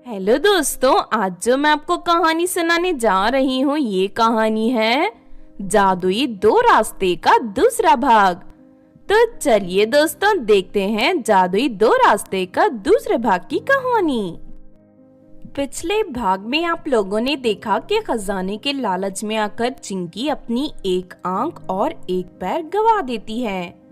Hello दोस्तों, आज जो मैं आपको कहानी सुनाने जा रही हूँ ये कहानी है जादुई दो रास्ते का दूसरा भाग। तो चलिए दोस्तों देखते हैं जादुई दो रास्ते का दूसरे भाग की कहानी। पिछले भाग में आप लोगों ने देखा कि खजाने के लालच में आकर चिंकी अपनी एक आंख और एक पैर गवा देती है,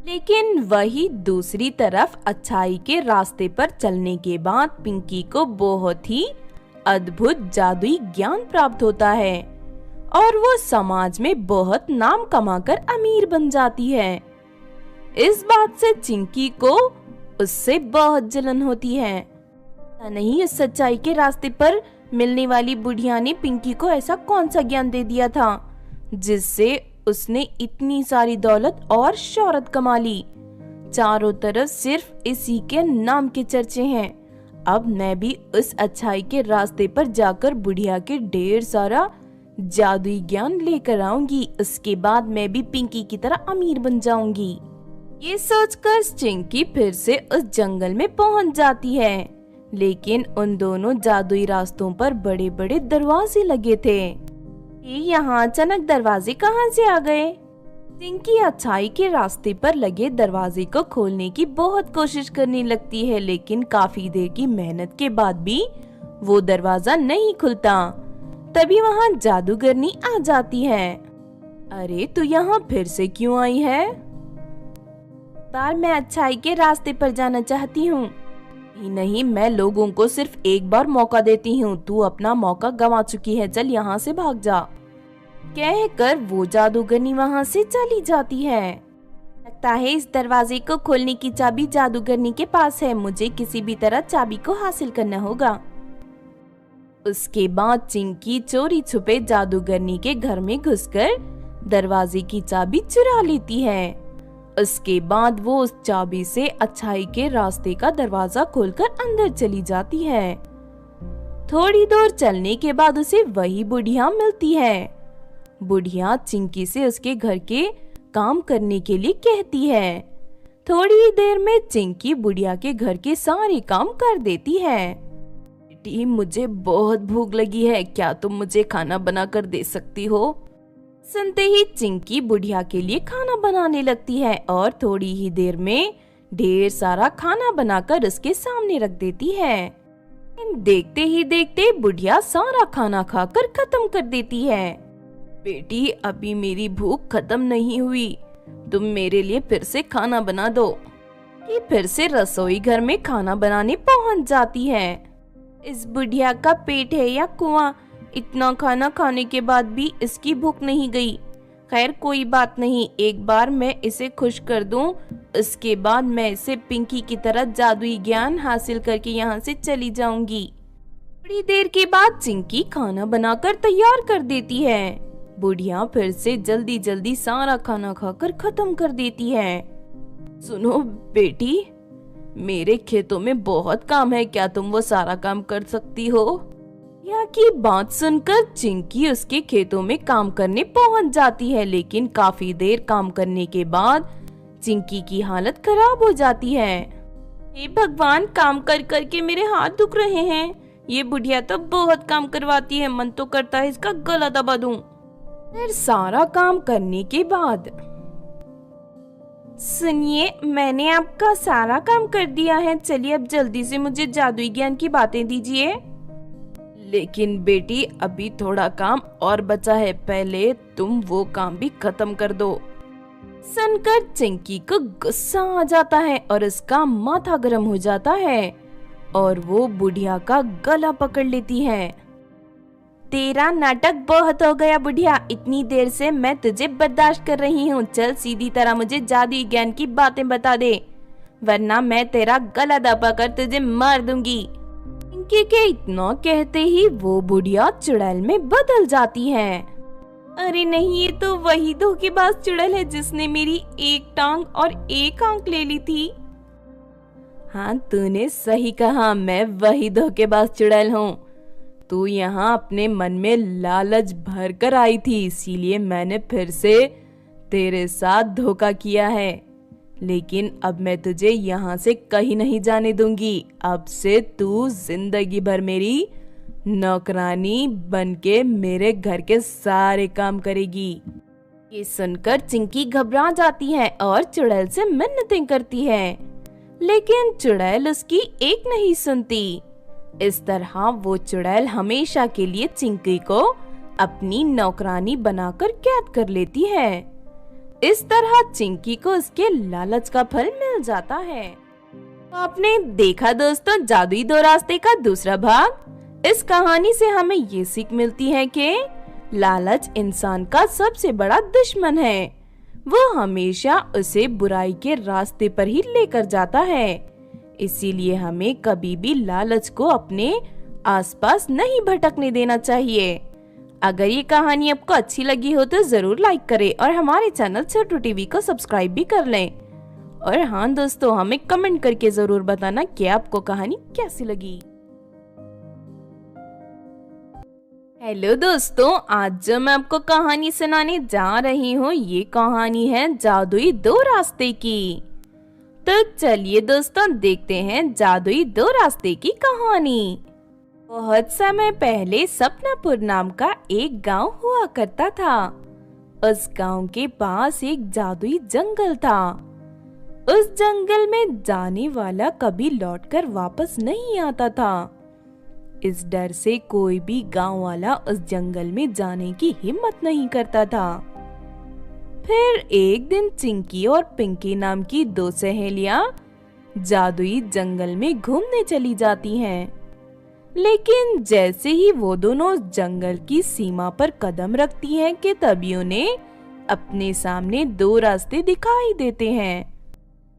लेकिन वही दूसरी तरफ अच्छाई के रास्ते पर चलने के बाद पिंकी को बहुत ही अद्भुत जादुई ज्ञान प्राप्त होता है और वो समाज में बहुत नाम कमाकर अमीर बन जाती है। इस बात से चिंकी को उससे बहुत जलन होती है। नहीं, इस सच्चाई के रास्ते पर मिलने वाली बुढ़िया ने पिंकी को ऐसा कौन सा ज्ञान दे दिया था जिससे उसने इतनी सारी दौलत और शोहरत कमा ली। चारों तरफ सिर्फ इसी के नाम के चर्चे हैं। अब मैं भी उस अच्छाई के रास्ते पर जाकर बुढ़िया के ढेर सारा जादुई ज्ञान लेकर आऊंगी। उसके बाद मैं भी पिंकी की तरह अमीर बन जाऊंगी। ये सोचकर चिंकी फिर से उस जंगल में पहुंच जाती है, लेकिन उन दोनों जादुई रास्तों पर बड़े बड़े दरवाजे लगे थे। यहाँ अचानक दरवाजे कहाँ से आ गए? चिंकी अच्छाई के रास्ते पर लगे दरवाजे को खोलने की बहुत कोशिश करने लगती है, लेकिन काफी देर की मेहनत के बाद भी वो दरवाजा नहीं खुलता। तभी वहाँ जादूगरनी आ जाती है। अरे तू यहाँ फिर से क्यों आई है? बार मैं अच्छाई के रास्ते पर जाना चाहती हूँ। नहीं, मैं लोगों को सिर्फ एक बार मौका देती हूँ। तू अपना मौका गंवा चुकी है, चल यहाँ से भाग जा। कहकर वो जादूगरनी वहाँ से चली जाती है। लगता है इस दरवाजे को खोलने की चाबी जादूगरनी के पास है। मुझे किसी भी तरह चाबी को हासिल करना होगा। उसके बाद चिंकी चोरी छुपे जादूगरनी के घर में घुसकर दरवाजे की चाबी चुरा लेती है। उसके बाद वो उस चाबी से अच्छाई के रास्ते का दरवाजा खोलकर अंदर चली जाती है। थोड़ी दूर चलने के बाद उसे वही बुढ़िया मिलती है। बुढ़िया चिंकी से उसके घर के काम करने के लिए कहती है। थोड़ी ही देर में चिंकी बुढ़िया के घर के सारे काम कर देती है। बेटी, मुझे बहुत भूख लगी है, क्या तुम मुझे खाना बना कर दे सकती हो? सुनते ही चिंकी बुढ़िया के लिए खाना बनाने लगती है और थोड़ी ही देर में ढेर सारा खाना बनाकर उसके सामने रख देती है। देखते ही देखते बुढ़िया सारा खाना खाकर खत्म कर देती है। बेटी, अभी मेरी भूख खत्म नहीं हुई, तुम मेरे लिए फिर से खाना बना दो। ये फिर से रसोई घर में खाना बनाने पहुंच जाती है। इस बुढ़िया का पेट है या कुआं, इतना खाना खाने के बाद भी इसकी भूख नहीं गई। खैर कोई बात नहीं, एक बार मैं इसे खुश कर दूं, उसके बाद मैं इसे पिंकी की तरह जादुई ज्ञान हासिल करके यहाँ से चली जाऊंगी। थोड़ी देर के बाद चिंकी खाना बनाकर तैयार कर देती है। बुढ़िया फिर से जल्दी जल्दी सारा खाना खाकर खत्म कर देती है। सुनो बेटी, मेरे खेतों में बहुत काम है, क्या तुम वो सारा काम कर सकती हो? बुढ़िया की बात सुनकर चिंकी उसके खेतों में काम करने पहुंच जाती है, लेकिन काफी देर काम करने के बाद चिंकी की हालत खराब हो जाती है। हे भगवान, काम कर कर के मेरे हाथ दुख रहे हैं। ये बुढ़िया तो बहुत काम करवाती है, मन तो करता है इसका गला दबा दूं। फिर सारा काम करने के बाद, सुनिए, मैंने आपका सारा काम कर दिया है, चलिए अब जल्दी से मुझे जादुई ज्ञान की बातें दीजिए। लेकिन बेटी, अभी थोड़ा काम और बचा है, पहले तुम वो काम भी खत्म कर दो। सुनकर चिंकी को गुस्सा आ जाता है और उसका माथा गर्म हो जाता है और वो बुढ़िया का गला पकड़ लेती है। तेरा नाटक बहुत हो गया बुढ़िया, इतनी देर से मैं तुझे बर्दाश्त कर रही हूँ। चल सीधी तरह मुझे जादुई ज्ञान की बातें बता दे, वरना मैं तेरा गला दबाकर तुझे मार दूंगी। पिंकी के इतना कहते ही वो बुढ़िया चुड़ैल में बदल जाती है। अरे नहीं, ये तो वही धोखेबाज चुड़ैल है जिसने मेरी एक टांग और एक आंख ले ली थी। हाँ, तूने सही कहा, मैं वही धोखेबाज चुड़ैल हूँ। तू यहाँ अपने मन में लालच भर कर आई थी, इसीलिए मैंने फिर से तेरे साथ धोखा किया है। लेकिन अब मैं तुझे यहाँ से कहीं नहीं जाने दूंगी। अब से तू जिंदगी भर मेरी नौकरानी बनके मेरे घर के सारे काम करेगी। ये सुनकर चिंकी घबरा जाती है और चुड़ैल से मिन्नतें करती है, लेकिन चुड़ैल उसकी एक नहीं सुनती। इस तरह वो चुड़ैल हमेशा के लिए चिंकी को अपनी नौकरानी बनाकर कैद कर लेती है। इस तरह चिंकी को उसके लालच का फल मिल जाता है। तो आपने देखा दोस्तों जादुई दो रास्ते का दूसरा भाग। इस कहानी से हमें ये सीख मिलती है कि लालच इंसान का सबसे बड़ा दुश्मन है। वो हमेशा उसे बुराई के रास्ते पर ही लेकर जाता है। इसीलिए हमें कभी भी लालच को अपने आसपास नहीं भटकने देना चाहिए। अगर ये कहानी आपको अच्छी लगी हो तो जरूर लाइक करें और हमारे चैनल छोटू टीवी को सब्सक्राइब भी कर लें। और हाँ दोस्तों, हमें कमेंट करके जरूर बताना कि आपको कहानी कैसी लगी। हेलो दोस्तों, आज जो मैं आपको कहानी सुनाने जा रही हूँ ये कहानी है जादुई दो रास्ते की। तो चलिए दोस्तों देखते हैं जादुई दो रास्ते की कहानी। बहुत समय पहले सपनापुर नाम का एक गांव हुआ करता था। उस गांव के पास एक जादुई जंगल था। उस जंगल में जाने वाला कभी लौटकर वापस नहीं आता था। इस डर से कोई भी गांव वाला उस जंगल में जाने की हिम्मत नहीं करता था। फिर एक दिन चिंकी और पिंकी नाम की दो सहेलियां जादुई जंगल में घूमने चली जाती हैं। लेकिन जैसे ही वो दोनों जंगल की सीमा पर कदम रखती हैं कि तभी उन्हें अपने सामने दो रास्ते दिखाई देते हैं।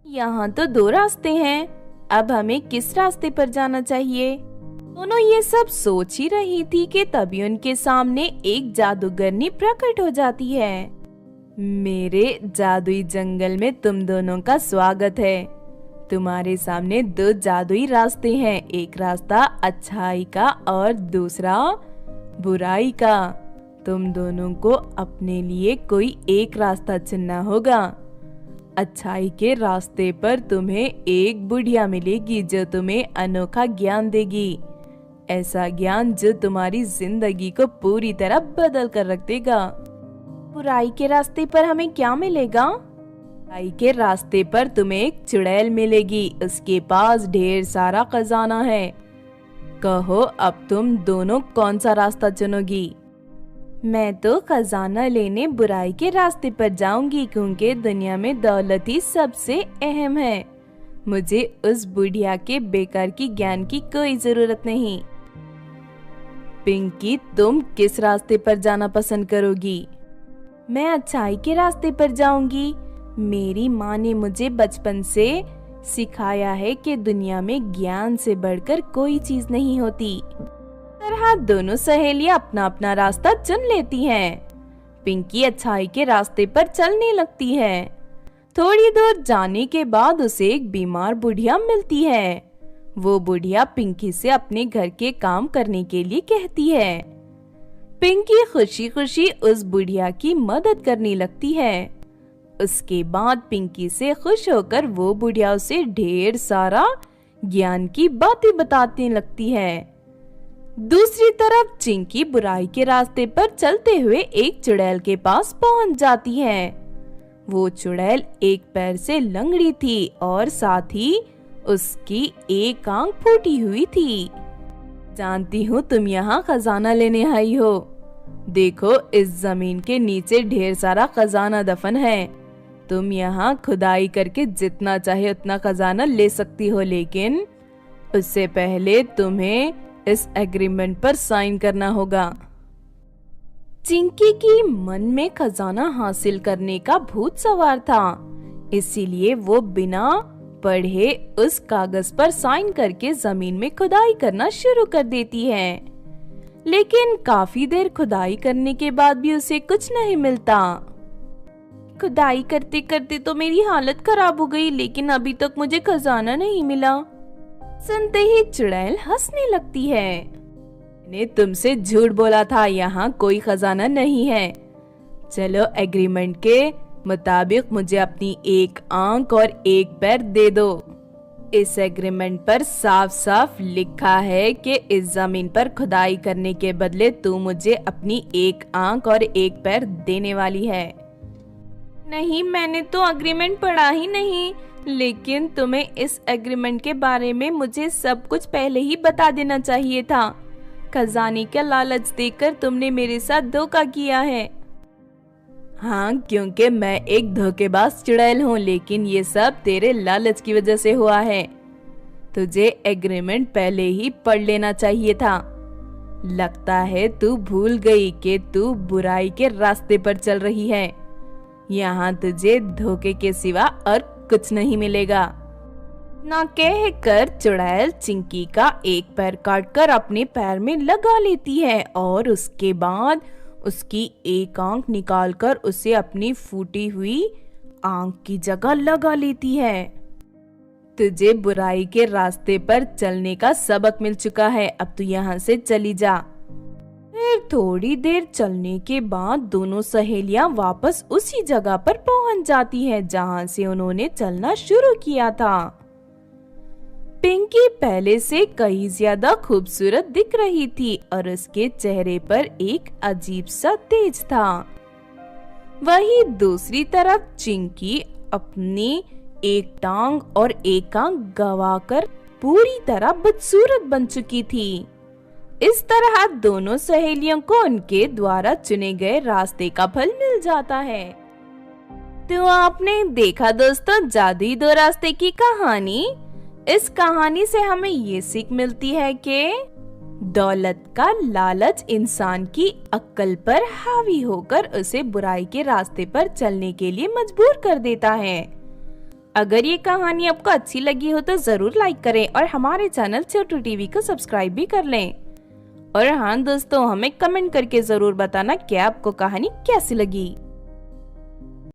यहाँ तो दो रास्ते हैं, अब हमें किस रास्ते पर जाना चाहिए? दोनों ये सब सोच ही रही थी कि तभी उनके सामने एक जादूगरनी प्रकट हो जाती है। मेरे जादुई जंगल में तुम दोनों का स्वागत है। तुम्हारे सामने दो जादुई रास्ते हैं, एक रास्ता अच्छाई का और दूसरा बुराई का। तुम दोनों को अपने लिए कोई एक रास्ता चुनना होगा। अच्छाई के रास्ते पर तुम्हें एक बुढ़िया मिलेगी जो तुम्हें अनोखा ज्ञान देगी, ऐसा ज्ञान जो तुम्हारी जिंदगी को पूरी तरह बदल कर रख देगा। बुराई के रास्ते पर हमें क्या मिलेगा? बुराई के रास्ते पर तुम्हें एक चुड़ैल मिलेगी, उसके पास ढेर सारा खजाना है। कहो अब तुम दोनों कौन सा रास्ता चुनोगी? मैं तो खजाना लेने बुराई के रास्ते पर जाऊंगी, क्योंकि दुनिया में दौलत ही सबसे अहम है। मुझे उस बुढ़िया के बेकार की ज्ञान की कोई जरूरत नहीं। पिंकी, तुम किस रास्ते पर जाना पसंद करोगी? मैं अच्छाई के रास्ते पर जाऊंगी। मेरी माँ ने मुझे बचपन से सिखाया है कि दुनिया में ज्ञान से बढ़कर कोई चीज नहीं होती। तरह दोनों सहेलियां अपना अपना रास्ता चुन लेती हैं। पिंकी अच्छाई के रास्ते पर चलने लगती है। थोड़ी दूर जाने के बाद उसे एक बीमार बुढ़िया मिलती है। वो बुढ़िया पिंकी से अपने घर के काम करने के लिए कहती है। पिंकी खुशी खुशी उस बुढ़िया की मदद करने लगती है। उसके बाद पिंकी से खुश होकर वो बुढ़िया उसे ढेर सारा ज्ञान की बातें बताने लगती है। दूसरी तरफ चिंकी बुराई के रास्ते पर चलते हुए एक चुड़ैल के पास पहुंच जाती है। वो चुड़ैल एक पैर से लंगड़ी थी और साथ ही उसकी एक आंख फूटी हुई थी। जानती हूँ तुम यहाँ खजाना लेने आई हो। देखो इस जमीन के नीचे ढेर सारा खजाना दफन है। तुम यहाँ खुदाई करके जितना चाहे उतना खजाना ले सकती हो, लेकिन उससे पहले तुम्हें इस एग्रीमेंट पर साइन करना होगा। चिंकी की मन में खजाना हासिल करने का भूत सवार था, इसीलिए वो बिना पढ़े उस कागज पर साइन करके जमीन में खुदाई करना शुरू कर देती है। लेकिन काफी देर खुदाई करने के बाद भी उसे कुछ नहीं मिलता। खुदाई करते करते तो मेरी हालत खराब हो गई, लेकिन अभी तक मुझे खजाना नहीं मिला। सुनते ही चुड़ैल हंसने लगती है। मैंने तुमसे झूठ बोला था, यहाँ कोई खजाना नहीं है। चलो एग्रीमेंट के मुताबिक मुझे अपनी एक आंख और एक पैर दे दो। इस एग्रीमेंट पर साफ साफ लिखा है कि इस जमीन पर खुदाई करने के बदले तू मुझे अपनी एक आंख और एक पैर देने वाली है। नहीं, मैंने तो एग्रीमेंट पढ़ा ही नहीं, लेकिन तुम्हें इस एग्रीमेंट के बारे में मुझे सब कुछ पहले ही बता देना चाहिए था। खजाने का लालच देकर तुमने मेरे साथ धोखा किया है। हाँ, क्योंकि मैं एक धोखेबाज चुड़ैल हूँ, लेकिन ये सब तेरे लालच की वजह से हुआ है। तुझे एग्रीमेंट पहले ही पढ़ लेना चाहिए था। लगता है तू भूल गई कि तू बुराई के रास्ते पर चल रही है। यहाँ तुझे धोखे के सिवा और कुछ नहीं मिलेगा। ना कहकर चुड़ैल चिंकी का एक पैर काटकर अपने पैर में लगा लेती है और उसके बाद उसकी एक आंख निकालकर उसे अपनी फूटी हुई आंख की जगह लगा लेती है। तुझे बुराई के रास्ते पर चलने का सबक मिल चुका है, अब तू यहाँ से चली जा। फिर थोड़ी देर चलने के बाद दोनों सहेलियां वापस उसी जगह पर पहुंच जाती हैं जहां से उन्होंने चलना शुरू किया था। पिंकी पहले से कहीं ज्यादा खूबसूरत दिख रही थी और उसके चेहरे पर एक अजीब सा तेज था। वहीं दूसरी तरफ चिंकी अपनी एक टांग और एक आंख गंवाकर पूरी तरह बदसूरत बन चुकी थी। इस तरह दोनों सहेलियों को उनके द्वारा चुने गए रास्ते का फल मिल जाता है। तो आपने देखा दोस्तों जादुई दो रास्ते की कहानी। इस कहानी से हमें ये सीख मिलती है कि दौलत का लालच इंसान की अक्ल पर हावी होकर उसे बुराई के रास्ते पर चलने के लिए मजबूर कर देता है। अगर ये कहानी आपको अच्छी लगी हो तो जरूर लाइक करें और हमारे चैनल छोटू टीवी को सब्सक्राइब भी कर लें। और हाँ दोस्तों, हमें कमेंट करके जरूर बताना कि आपको कहानी कैसी लगी।